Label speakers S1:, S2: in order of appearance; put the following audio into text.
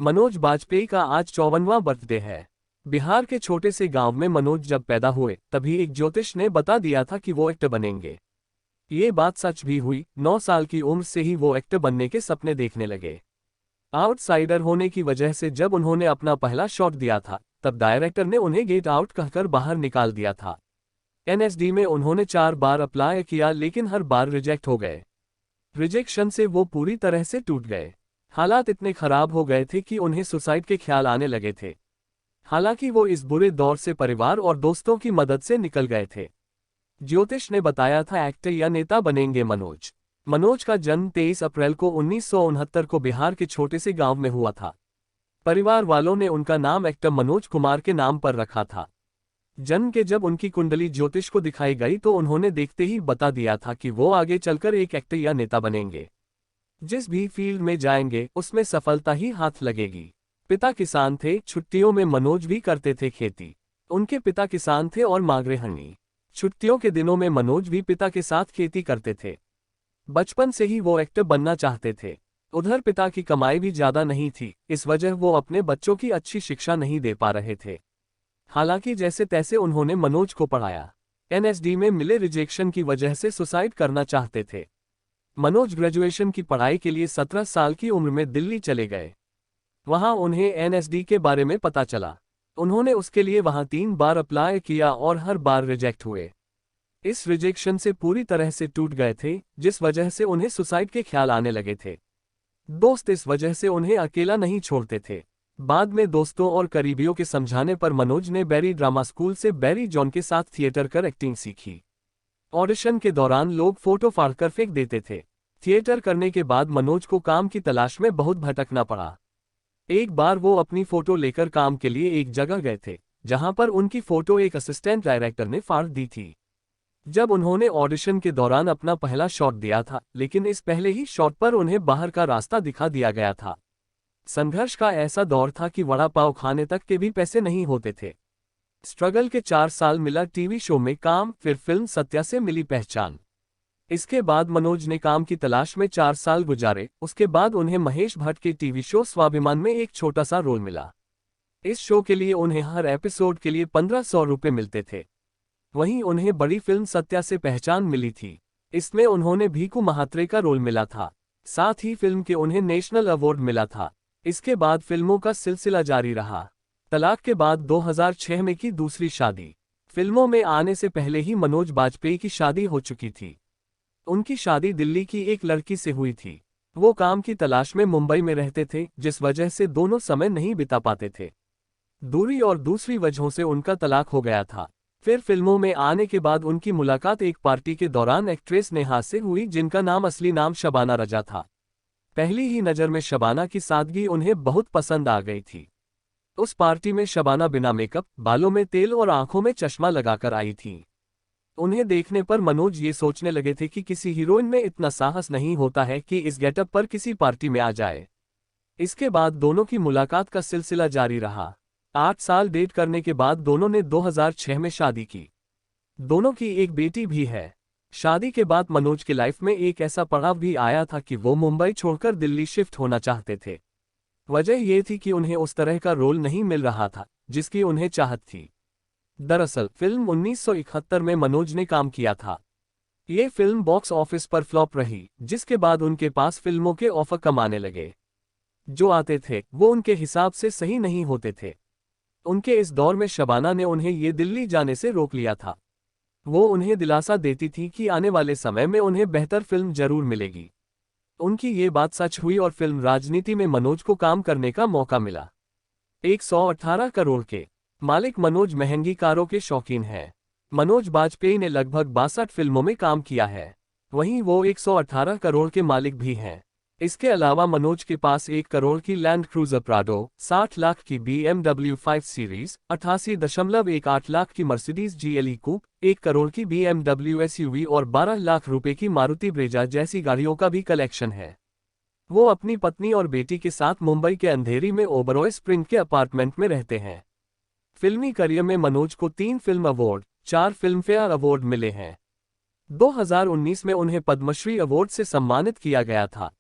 S1: मनोज बाजपेयी का आज 54वां बर्थडे है। बिहार के छोटे से गांव में मनोज जब पैदा हुए तभी एक ज्योतिष ने बता दिया था कि वो एक्टर बनेंगे। ये बात सच भी हुई। 9 साल की उम्र से ही वो एक्टर बनने के सपने देखने लगे। आउटसाइडर होने की वजह से जब उन्होंने अपना पहला शॉट दिया था तब डायरेक्टर ने उन्हें गेट आउट कहकर बाहर निकाल दिया था। एनएसडी में उन्होंने 4 बार अप्लाई किया लेकिन हर बार रिजेक्ट हो गए। रिजेक्शन से वो पूरी तरह से टूट गए। हालात इतने खराब हो गए थे कि उन्हें सुसाइड के ख्याल आने लगे थे। हालांकि वो इस बुरे दौर से परिवार और दोस्तों की मदद से निकल गए थे। ज्योतिष ने बताया था एक्टर या नेता बनेंगे मनोज। मनोज का जन्म 23 अप्रैल को 1969 को बिहार के छोटे से गांव में हुआ था। परिवार वालों ने उनका नाम एक्टर मनोज कुमार के नाम पर रखा था। जन्म के जब उनकी कुंडली ज्योतिष को दिखाई गई तो उन्होंने देखते ही बता दिया था कि वो आगे चलकर एक एक्टर या नेता बनेंगे। जिस भी फील्ड में जाएंगे उसमें सफलता ही हाथ लगेगी। पिता किसान थे, छुट्टियों में मनोज भी करते थे खेती। उनके पिता किसान थे और माँ गृहिणी। छुट्टियों के दिनों में मनोज भी पिता के साथ खेती करते थे। बचपन से ही वो एक्टर बनना चाहते थे। उधर पिता की कमाई भी ज्यादा नहीं थी, इस वजह वो अपने बच्चों की अच्छी शिक्षा नहीं दे पा रहे थे। हालांकि जैसे तैसे उन्होंने मनोज को पढ़ाया। एनएसडी में मिले रिजेक्शन की वजह से सुसाइड करना चाहते थे। मनोज ग्रेजुएशन की पढ़ाई के लिए 17 साल की उम्र में दिल्ली चले गए। वहां उन्हें एनएसडी के बारे में पता चला। उन्होंने उसके लिए वहां 3 बार अप्लाई किया और हर बार रिजेक्ट हुए। इस रिजेक्शन से पूरी तरह से टूट गए थे, जिस वजह से उन्हें सुसाइड के ख्याल आने लगे थे। दोस्त इस वजह से उन्हें अकेला नहीं छोड़ते थे। बाद में दोस्तों और करीबियों के समझाने पर मनोज ने बैरी ड्रामा स्कूल से बैरी जॉन के साथ थिएटर कर एक्टिंग सीखी। ऑडिशन के दौरान लोग फोटो फाड़कर फेंक देते थे। थिएटर करने के बाद मनोज को काम की तलाश में बहुत भटकना पड़ा। एक बार वो अपनी फोटो लेकर काम के लिए एक जगह गए थे, जहां पर उनकी फोटो एक असिस्टेंट डायरेक्टर ने फाड़ दी थी। जब उन्होंने ऑडिशन के दौरान अपना पहला शॉट दिया था, लेकिन इस पहले ही शॉट पर उन्हें बाहर का रास्ता दिखा दिया गया था। संघर्ष का ऐसा दौर था कि वड़ा पाव खाने तक के भी पैसे नहीं होते थे। स्ट्रगल के 4 साल मिला टीवी शो में काम, फिर फिल्म सत्या से मिली पहचान। इसके बाद मनोज ने काम की तलाश में 4 साल गुजारे। उसके बाद उन्हें महेश भट्ट के टीवी शो स्वाभिमान में एक छोटा सा रोल मिला। इस शो के लिए उन्हें हर एपिसोड के लिए 1500 रुपये मिलते थे। वहीं उन्हें बड़ी फिल्म सत्या से पहचान मिली थी। इसमें उन्होंने भीखू महात्रे का रोल मिला था। साथ ही फिल्म के उन्हें नेशनल अवार्ड मिला था। इसके बाद फिल्मों का सिलसिला जारी रहा। तलाक के बाद 2006 में की दूसरी शादी। फिल्मों में आने से पहले ही मनोज बाजपेयी की शादी हो चुकी थी। उनकी शादी दिल्ली की एक लड़की से हुई थी। वो काम की तलाश में मुंबई में रहते थे, जिस वजह से दोनों समय नहीं बिता पाते थे। दूरी और दूसरी वजहों से उनका तलाक हो गया था। फिर फिल्मों में आने के बाद उनकी मुलाकात एक पार्टी के दौरान एक्ट्रेस नेहा से हुई, जिनका नाम असली नाम शबाना रजा था। पहली ही नज़र में शबाना की सादगी उन्हें बहुत पसंद आ गई थी। उस पार्टी में शबाना बिना मेकअप, बालों में तेल और आंखों में चश्मा लगाकर आई थी। उन्हें देखने पर मनोज ये सोचने लगे थे कि किसी हीरोइन में इतना साहस नहीं होता है कि इस गेटअप पर किसी पार्टी में आ जाए। इसके बाद दोनों की मुलाकात का सिलसिला जारी रहा। 8 साल डेट करने के बाद दोनों ने 2006 में शादी की। दोनों की एक बेटी भी है। शादी के बाद मनोज की लाइफ में एक ऐसा पड़ाव भी आया था कि वो मुंबई छोड़कर दिल्ली शिफ्ट होना चाहते थे। वजह यह थी कि उन्हें उस तरह का रोल नहीं मिल रहा था जिसकी उन्हें चाहत थी। दरअसल फिल्म 1971 में मनोज ने काम किया था। ये फिल्म बॉक्स ऑफिस पर फ्लॉप रही, जिसके बाद उनके पास फिल्मों के ऑफर कम आने लगे। जो आते थे वो उनके हिसाब से सही नहीं होते थे। उनके इस दौर में शबाना ने उन्हें ये दिल्ली जाने से रोक लिया था। वो उन्हें दिलासा देती थी कि आने वाले समय में उन्हें बेहतर फिल्म जरूर मिलेगी। उनकी ये बात सच हुई और फिल्म राजनीति में मनोज को काम करने का मौका मिला। 118 करोड़ के मालिक मनोज महंगी कारों के शौकीन हैं। मनोज बाजपेयी ने लगभग 62 फिल्मों में काम किया है। वहीं वो 118 करोड़ के मालिक भी हैं। इसके अलावा मनोज के पास 1 करोड़ की लैंड क्रूजर प्राडो, 60 लाख की BMW 5 सीरीज, 88.18 लाख की मर्सिडीज GLE कूप, 1 करोड़ की BMW SUV और 12 लाख रुपए की मारुति ब्रेजा जैसी गाड़ियों का भी कलेक्शन है। वो अपनी पत्नी और बेटी के साथ मुंबई के अंधेरी में ओबरॉय स्प्रिंग के अपार्टमेंट में रहते हैं। फिल्मी करियर में मनोज को 3 फिल्म अवार्ड, 4 फिल्मफेयर अवार्ड मिले हैं। 2019 में उन्हें पद्मश्री अवार्ड से सम्मानित किया गया था।